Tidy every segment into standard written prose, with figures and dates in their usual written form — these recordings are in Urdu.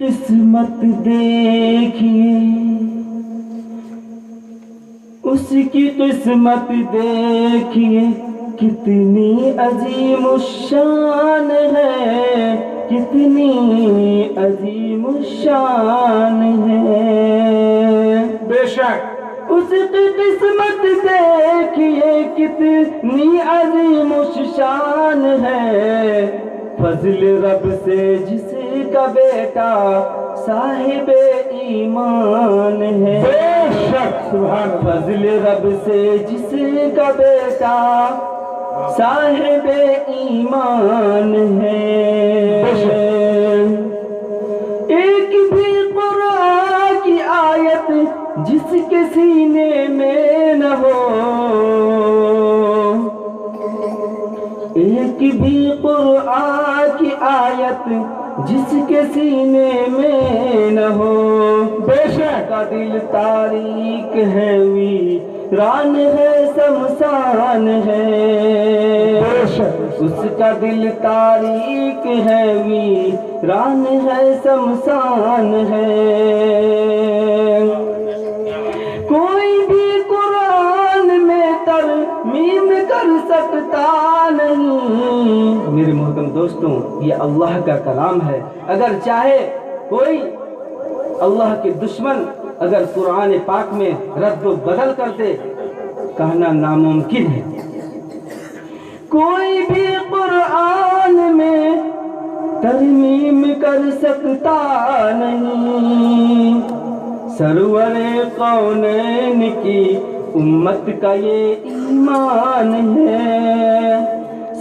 قسمت دیکھیے اس کی قسمت دیکھیے کتنی عظیم الشان ہے، کتنی عظیم الشان ہے۔ بے شک اس کی قسمت دیکھیے کتنی عظیم الشان ہے، فضل رب سے جس کا بیٹا صاحب ایمان ہے۔ بے شک سبحان اللہ۔ فضل رب سے جس کا بیٹا صاحب ایمان ہے۔ ایک بھی قرآن کی آیت جس کے سینے میں نہ ہو، ایک بھی قرآن کی آیت جس کے سینے میں نہ ہو، بے شک کا دل تاریک ہے ویران ہے شمشان ہے۔ بے شک اس کا دل تاریک ہے ویران ہے شمشان ہے۔ کوئی بھی قرآن میں ترمیم کر سکتا نہیں۔ میرے محترم دوستوں، یہ اللہ کا کلام ہے۔ اگر چاہے کوئی اللہ کے دشمن اگر قرآن پاک میں رد و بدل کر دے، کہنا ناممکن ہے۔ کوئی بھی قرآن میں ترمیم کر سکتا نہیں۔ سرور کونین کی امت کا یہ ایمان ہے،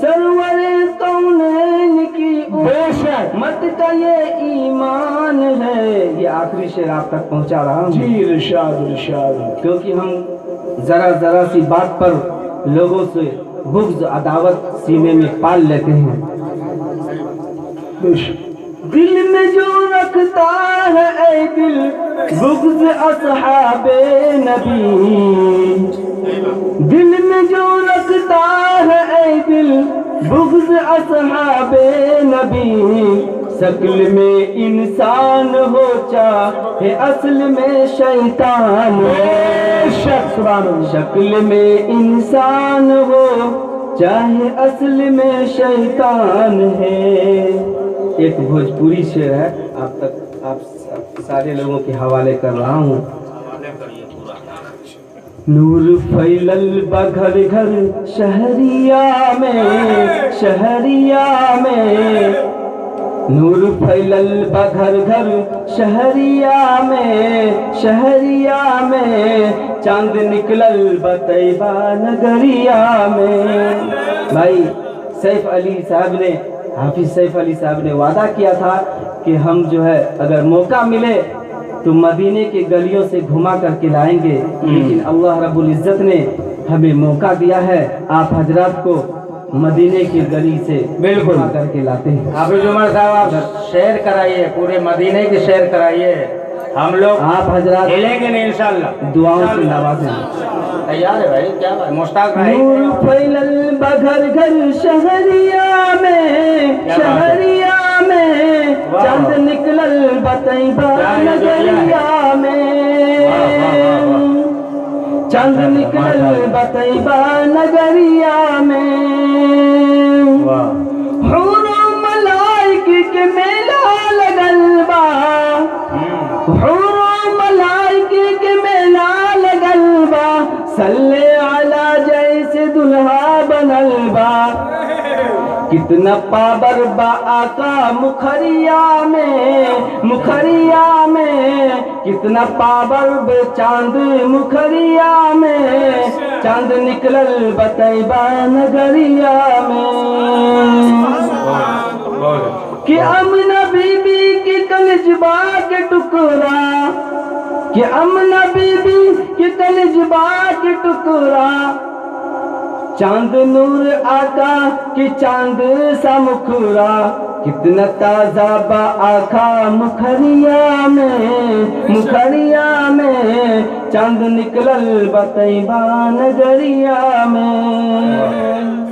سرور کونین کی امت کا یہ ایمان ہے۔ یہ آخری شعر آپ تک پہنچا رہا ہوں جی ارشاد ارشاد۔ کیونکہ ہم ذرا سی بات پر لوگوں سے بغض عداوت سینے میں پال لیتے ہیں۔ بے شک دل میں جو رکھتا ہے اے دل بغض اصحاب نبی، دل میں جو رکھتا ہے اے دل بغض اصحاب نبی، شکل میں انسان ہو چاہے اصل میں شیطان ہے۔ شکل میں انسان ہو چاہے اصل میں شیطان ہے۔ ایک بھوجپوری شعر ہے، آپ سارے لوگوں کے حوالے کر رہا ہوں۔ نور پھیلل با گھر گھر شہریہ میں، شہریہ میں، نور پھیلل با گھر گھر شہریہ میں، شہریہ میں، چاند نکلل با طیبہ نگریہ میں۔ بھائی سیف علی صاحب نے، حافظ سیف علی صاحب نے وعدہ کیا تھا کہ ہم جو ہے اگر موقع ملے تو مدینے کے گلیوں سے گھما کر کے لائیں گے، لیکن اللہ رب العزت نے ہمیں موقع دیا ہے، آپ حضرات کو مدینے کی گلی سے بالکل کر کے لاتے ہیں۔ حافظ عمر صاحب آپ شعر کرائیے، پورے مدینے کی شعر کرائیے، ہم لوگ آپ حضرات کھیلیں گے نہیں انشاءاللہ، دعاؤں سے نوازیں۔ تیار ہے بھائی، کیا بات مشتاق بھائی۔ نور پھیلل با گھر گھر شہریہ میں، شہریہ میں، چاند نکلل با طیبہ نگریہ میں، چاند نکلل با طیبہ نگریہ میں، حور و ملائک کے میلہ لگل با، حور و ملائک کے میلہ لگل با، صلی علی جیسے دلہا بنل با، کتنا پابر با آقا مکھریا میں، مکھریا میں، کتنا پابر بے چاند مکھریا میں، چاند نکلل با طیبہ نگریہ میں۔ کہ امنہ بی بی کے کلجبا کے ٹکڑا، کہ امنہ بی بی کے کلجبا کے ٹکڑا، چاند نور آقا کہ چاند سا مکھڑا، کتنا تازہ با آقا مکھریا میں، مکھریا میں، چاند نکلل با طیبہ نگریہ میں۔